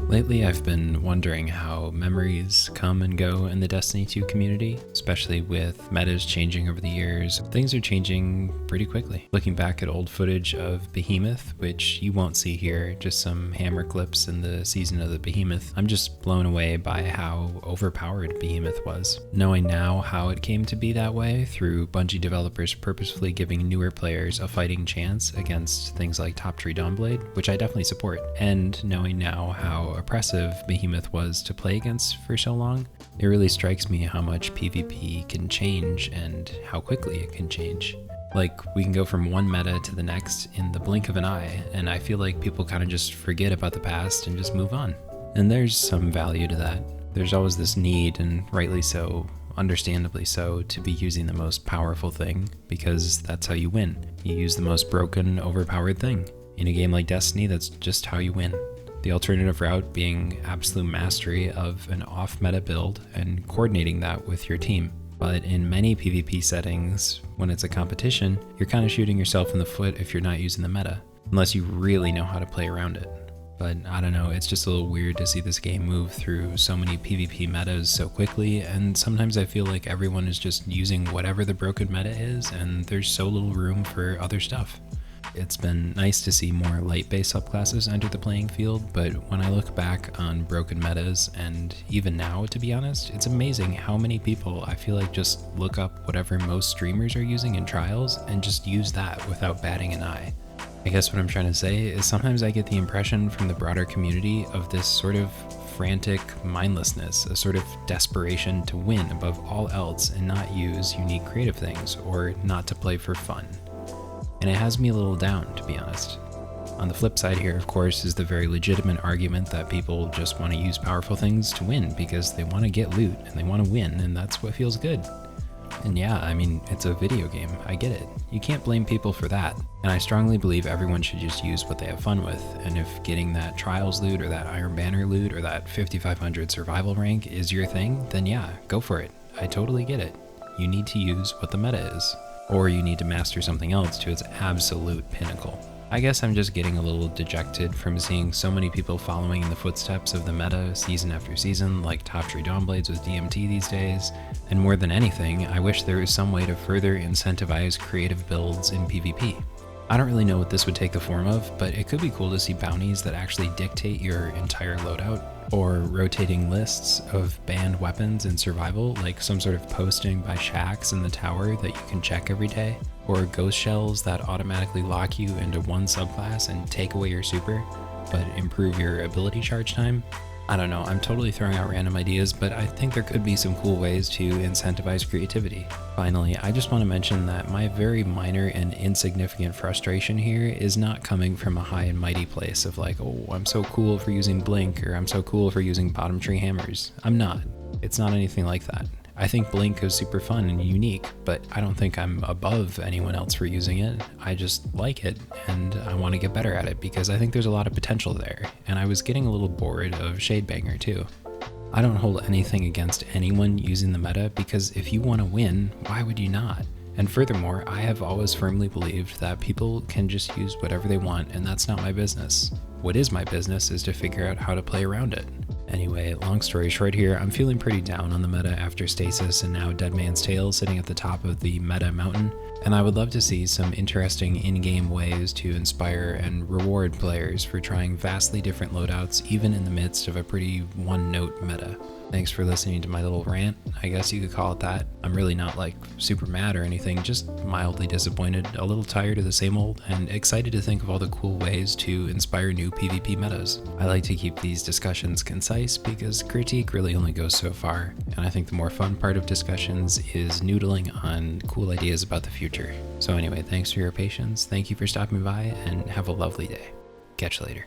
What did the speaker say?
Lately, I've been wondering how memories come and go in the Destiny 2 community, especially with metas changing over the years. Things are changing pretty quickly. Looking back at old footage of Behemoth, which you won't see here, just some hammer clips in the season of the Behemoth, I'm just blown away by how overpowered Behemoth was. Knowing now how it came to be that way through Bungie developers purposefully giving newer players a fighting chance against things like Top Tree Dawnblade, which I definitely support, and knowing now how oppressive Behemoth was to play against for so long, it really strikes me how much PvP can change and how quickly it can change. Like, we can go from one meta to the next in the blink of an eye, and I feel like people kind of just forget about the past and just move on. And there's some value to that. There's always this need, and rightly so, understandably so, to be using the most powerful thing, because that's how you win. You use the most broken, overpowered thing. In a game like Destiny, that's just how you win. The alternative route being absolute mastery of an off-meta build and coordinating that with your team. But in many PvP settings, when it's a competition, you're kind of shooting yourself in the foot if you're not using the meta, unless you really know how to play around it. But I don't know, it's just a little weird to see this game move through so many PvP metas so quickly, and sometimes I feel like everyone is just using whatever the broken meta is, and there's so little room for other stuff. It's been nice to see more light-based subclasses enter the playing field, but when I look back on broken metas, and even now, to be honest, it's amazing how many people I feel like just look up whatever most streamers are using in Trials and just use that without batting an eye. I guess what I'm trying to say is sometimes I get the impression from the broader community of this sort of frantic mindlessness, a sort of desperation to win above all else and not use unique creative things, or not to play for fun. And it has me a little down, to be honest. On the flip side here, of course, is the very legitimate argument that people just want to use powerful things to win because they want to get loot and they want to win, and that's what feels good. And yeah, I mean, it's a video game, I get it. You can't blame people for that. And I strongly believe everyone should just use what they have fun with, and if getting that Trials loot or that Iron Banner loot or that 5500 survival rank is your thing, then yeah, go for it. I totally get it. You need to use what the meta is. Or you need to master something else to its absolute pinnacle. I guess I'm just getting a little dejected from seeing so many people following in the footsteps of the meta season after season, like Top Tree Dawnblades with DMT these days, and more than anything, I wish there was some way to further incentivize creative builds in PvP. I don't really know what this would take the form of, but it could be cool to see bounties that actually dictate your entire loadout, or rotating lists of banned weapons in survival, like some sort of posting by shacks in the tower that you can check every day, or ghost shells that automatically lock you into one subclass and take away your super, but improve your ability charge time. I don't know, I'm totally throwing out random ideas, but I think there could be some cool ways to incentivize creativity. Finally, I just want to mention that my very minor and insignificant frustration here is not coming from a high and mighty place of like, oh, I'm so cool for using Blink, or I'm so cool for using bottom tree hammers. I'm not. It's not anything like that. I think Blink is super fun and unique, but I don't think I'm above anyone else for using it. I just like it, and I want to get better at it because I think there's a lot of potential there, and I was getting a little bored of Shadebanger too. I don't hold anything against anyone using the meta because if you want to win, why would you not? And furthermore, I have always firmly believed that people can just use whatever they want, and that's not my business. What is my business is to figure out how to play around it. Anyway, long story short here, I'm feeling pretty down on the meta after Stasis and now Dead Man's Tale sitting at the top of the meta mountain, and I would love to see some interesting in-game ways to inspire and reward players for trying vastly different loadouts even in the midst of a pretty one-note meta. Thanks for listening to my little rant, I guess you could call it that. I'm really not like super mad or anything, just mildly disappointed, a little tired of the same old, and excited to think of all the cool ways to inspire new PvP metas. I like to keep these discussions concise because critique really only goes so far, and I think the more fun part of discussions is noodling on cool ideas about the future. So anyway, thanks for your patience, thank you for stopping by, and have a lovely day. Catch you later.